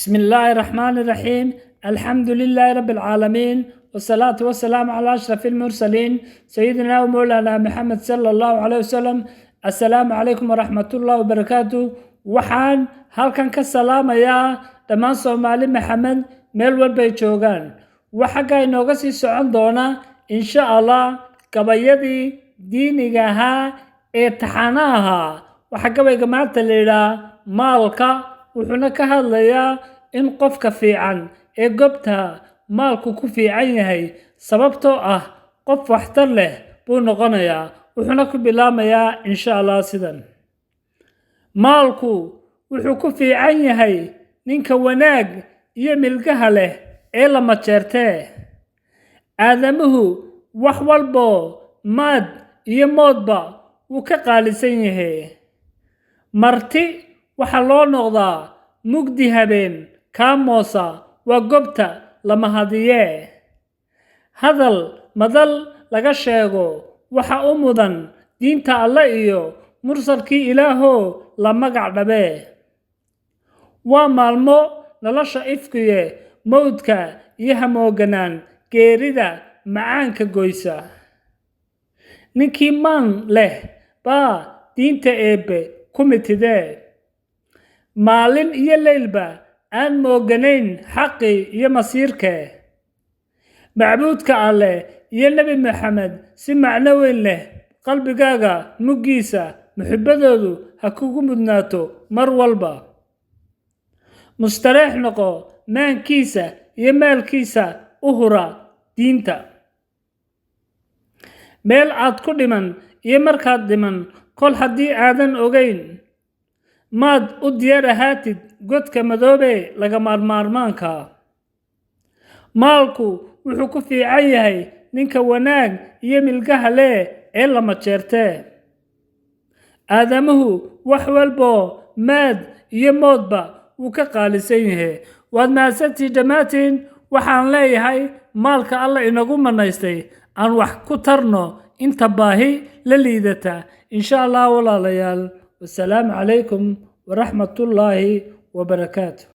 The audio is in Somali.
بسم الله الرحمن الرحيم. الحمد لله رب العالمين، والصلاة والسلام على أشرف المرسلين سيدنا ومولانا محمد صلى الله عليه وسلم. السلام عليكم ورحمة الله وبركاته. وحان halkan ka salaamayaa dhammaan Soomaali Maxamed meel walba ay joogaan. Waxa inooga sii socon doona insha Allah gabayadii diiniga ahaa ee taxanaha. Waxa gabayga maanta leeyahay maalka wuxuuna ka hadlayaa in qofka fiican ee goobta maalku ku fiican yahay sababtoo ah qof waxtar leh buu noqonayaa. wuxuuna ku bilaamayaa insha Allah sidan: maalku wuxuu ku fiican yahay ninka wanaag iyo milgaha leh ee la majeertee. aadamuhu wax walbo maad iyo moodba wuu ka qaalisan yahay. marti waxa loo noqdaa mugdi habeen kaamosa waa goobta lama hadiye. hadal madal laga sheego waxa u mudan diinta Allah iyo mursalkii Ilaaho la magac dhabe. waa maalmo nolosha ifkiye mowdka iyo hamooganaan geerida macaanka goysa. ninkii maan leh baa diinta eebbe ku mitidee. maalin iyo leylba aan mooganayn xaqi iyo masiirke. macbuudka Alle iyo Nabi Maxamed si macno weyn leh qalbigaaga muggiisa muhibbadoodu ha kugu mudnaato mar walba. mustareex noqo maankiisa iyo maalkiisa u hura diinta. meel aad ku dhiman iyo markaad dhiman kol haddii aadan ogeyn maad u diyaar ahaatid godka madoobe laga maarmaarmaanka. maalku wuxuu ku fiican yahay ninka wanaag iyo milgaha leh ee la majeertee. aadamuhu wax walbo maad iyo moodba wuu ka qaalisan yahay. waad mahadsantihiin dhammaantiin. waxaan leeyahay maalka Allah inagu manaystay aan wax ku tarno inta baahi la liidata insha Allah walaalayaal. والسلام عليكم ورحمة الله وبركاته.